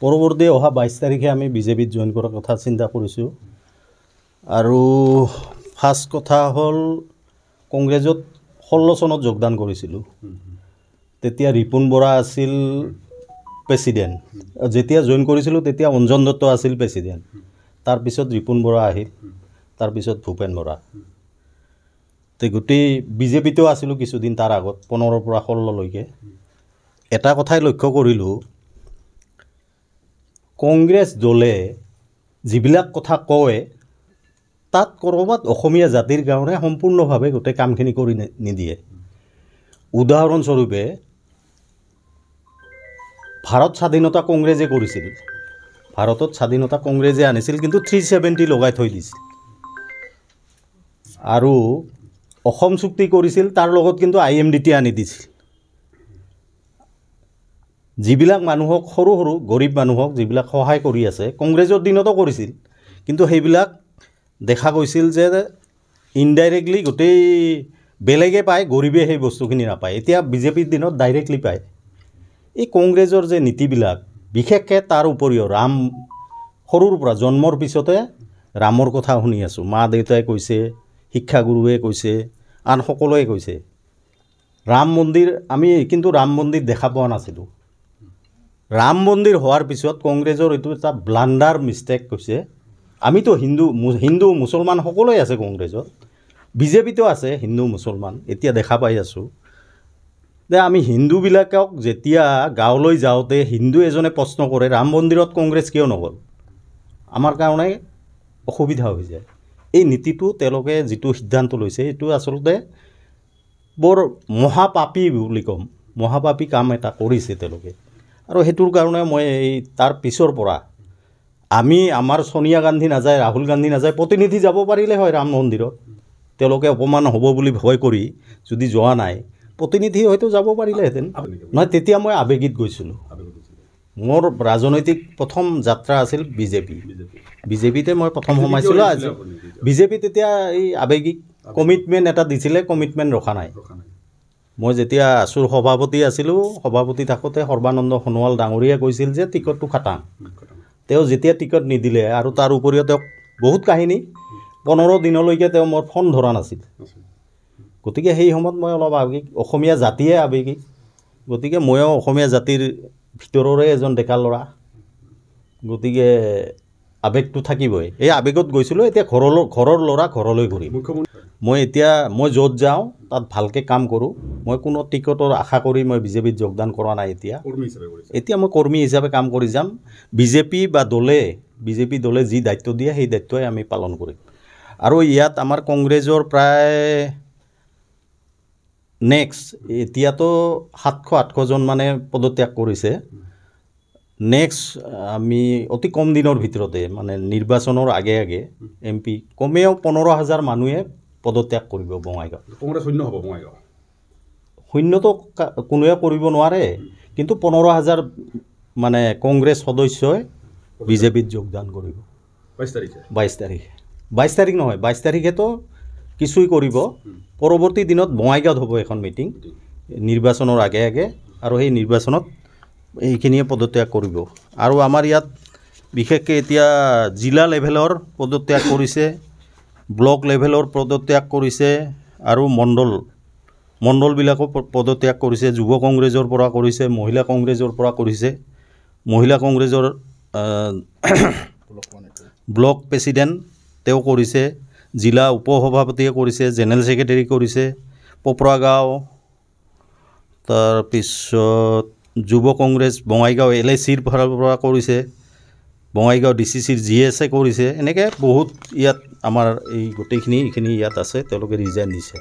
পৰৱৰ্তী অহা 22 তাৰিখে আমি বিজেপিত জইন কৰাৰ কথা চিন্তা কৰিছোঁ। আৰু ফাৰ্ষ্ট কথা হ'ল কংগ্ৰেছত 16 চনত যোগদান কৰিছিলোঁ। তেতিয়া ৰিপুণ বৰা আছিল প্ৰেছিডেণ্ট। যেতিয়া জইন কৰিছিলোঁ তেতিয়া অঞ্জন দত্ত আছিল প্ৰেছিডেণ্ট। তাৰপিছত ৰিপুণ বৰা আহিল, তাৰপিছত ভূপেন বৰা। তো গোটেই বিজেপিতো আছিলোঁ কিছুদিন তাৰ আগত 15 পৰা 16লৈকে। এটা কথাই লক্ষ্য কৰিলোঁ, কংগ্ৰেছ দলে যিবিলাক কথা কয় তাত ক'ৰবাত অসমীয়া জাতিৰ কাৰণে সম্পূৰ্ণভাৱে গোটেই কামখিনি কৰি নিদিয়ে। উদাহৰণস্বৰূপে ভাৰত স্বাধীনতা কংগ্ৰেছে কৰিছিল, ভাৰতত স্বাধীনতা কংগ্ৰেছে আনিছিল, কিন্তু 370 লগাই থৈ দিছিল। আৰু অসম চুক্তি কৰিছিল, তাৰ লগত কিন্তু IMDT আনি দিছিল। যিবিলাক মানুহক সৰু সৰু গৰীব মানুহক যিবিলাক সহায় কৰি আছে, কংগ্ৰেছৰ দিনতো কৰিছিল, কিন্তু সেইবিলাক দেখা গৈছিল যে ইনডাইৰেক্টলি গোটেই বেলেগে পায়, গৰীবে সেই বস্তুখিনি নাপায়। এতিয়া বিজেপিৰ দিনত ডাইৰেক্টলি পায়। এই কংগ্ৰেছৰ যে নীতিবিলাক, বিশেষকৈ তাৰ উপৰিও ৰাম, সৰুৰ পৰা জন্মৰ পিছতে ৰামৰ কথা শুনি আছোঁ। মা দেউতাই কৈছে, শিক্ষাগুৰুৱে কৈছে, আন সকলোৱে কৈছে। ৰাম মন্দিৰ, আমি কিন্তু ৰাম মন্দিৰ দেখা পোৱা নাছিলোঁ। ৰাম মন্দিৰ হোৱাৰ পিছত কংগ্ৰেছৰ এইটো এটা ব্লাণ্ডাৰ মিষ্টেক কৈছে। আমিতো হিন্দু মুছলমান সকলোৱে আছে কংগ্ৰেছত, বিজেপিতো আছে হিন্দু মুছলমান। এতিয়া দেখা পাই আছোঁ যে আমি হিন্দুবিলাকক যেতিয়া গাঁৱলৈ যাওঁতে হিন্দু এজনে প্ৰশ্ন কৰে ৰাম মন্দিৰত কংগ্ৰেছ কিয় নগ'ল, আমাৰ কাৰণে অসুবিধা হৈ যায়। এই নীতিটো তেওঁলোকে যিটো সিদ্ধান্ত লৈছে এইটো আচলতে বৰ মহাপাপী বুলি ক'ম, মহাপাপী কাম এটা কৰিছে তেওঁলোকে। আৰু সেইটোৰ কাৰণে মই তাৰ পিছৰ পৰা আমাৰ সোনিয়া গান্ধী নাযায়, ৰাহুল গান্ধী নাযায়, প্ৰতিনিধি যাব পাৰিলে হয় ৰাম মন্দিৰত। তেওঁলোকে অপমান হ'ব বুলি ভয় কৰি যদি যোৱা নাই, প্ৰতিনিধি হয়তো যাব পাৰিলেহেঁতেন। নহয়, তেতিয়া মই আৱেগিত গৈছিলোঁ। মোৰ ৰাজনৈতিক প্ৰথম যাত্ৰা আছিল বিজেপিতে মই প্ৰথম সোমাইছিলোঁ। আজি বিজেপি তেতিয়া এই আৱেগিক কমিটমেণ্ট এটা দিছিলে, কমিটমেণ্ট ৰখা নাই। মই যেতিয়া আছুৰ সভাপতি আছিলোঁ, সভাপতি থাকোঁতে সৰ্বানন্দ সোণোৱাল ডাঙৰীয়াই কৈছিল যে টিকটটো খাটাং। তেওঁ যেতিয়া টিকট নিদিলে, আৰু তাৰ উপৰিও তেওঁক বহুত কাহিনী, 15 দিনলৈকে তেওঁ মোৰ ফোন ধৰা নাছিল। গতিকে সেই সময়ত মই অলপ আৱেগিক, অসমীয়া জাতিয়ে আৱেগিক, গতিকে ময়ো অসমীয়া জাতিৰ ভিতৰৰে এজন ডেকা ল'ৰা, গতিকে আৱেগটো থাকিবই। এই আৱেগত গৈছিলোঁ। এতিয়া ঘৰৰ ল'ৰা ঘৰলৈ ঘূৰিম। মই য'ত যাওঁ তাত ভালকৈ কাম কৰোঁ। মই কোনো টিকটৰ আশা কৰি মই বিজেপিত যোগদান কৰা নাই। এতিয়া মই কৰ্মী হিচাপে কাম কৰি যাম। বিজেপি দলে যি দায়িত্ব দিয়ে সেই দায়িত্বই আমি পালন কৰিম। আৰু ইয়াত আমাৰ কংগ্ৰেছৰ প্ৰায় এতিয়াতো 700-800জন মানে পদত্যাগ কৰিছে। নেক্সট আমি অতি কম দিনৰ ভিতৰতে, মানে নিৰ্বাচনৰ আগে MP কমেও 15,000 মানুহে পদত্যাগ কৰিব বঙাইগাঁও। কংগ্ৰেছ শূন্য হ'ব বঙাইগাঁও? শূন্যটো কোনোৱে কৰিব নোৱাৰে, কিন্তু 15,000 মানে কংগ্ৰেছ সদস্যই বিজেপিত যোগদান কৰিব 22 তাৰিখে নহয়, 22 তাৰিখেতো কিছুই কৰিব। পৰৱৰ্তী দিনত বঙাইগাঁৱত হ'ব এখন মিটিং নিৰ্বাচনৰ আগে আৰু সেই নিৰ্বাচনত এইখিনিয়ে পদত্যাগ কৰিব। আৰু আমাৰ ইয়াত বিশেষকৈ এতিয়া জিলা লেভেলৰ পদত্যাগ কৰিছে, ব্লক লেভেলৰ পদত্যাগ কৰিছে, আৰু মণ্ডলবিলাকো পদত্যাগ কৰিছে। যুৱ কংগ্ৰেছৰ পৰা কৰিছে, মহিলা কংগ্ৰেছৰ পৰা কৰিছে। মহিলা কংগ্ৰেছৰ ব্লক প্ৰেছিডেণ্ট তেওঁ কৰিছে, জিলা উপসভাপতিয়ে কৰিছে, জেনেৰেল ছেক্ৰেটাৰী কৰিছে, পপৰা গাঁও, তাৰপিছত যুৱ কংগ্ৰেছ বঙাইগাঁও LICৰ পৰা কৰিছে, বঙাইগাঁও DCCৰ GSে কৰিছে। এনেকৈ বহুত ইয়াত আমাৰ এই গোটেইখিনি ইয়াত আছে, তেওঁলোকে ৰিজাইন দিছে।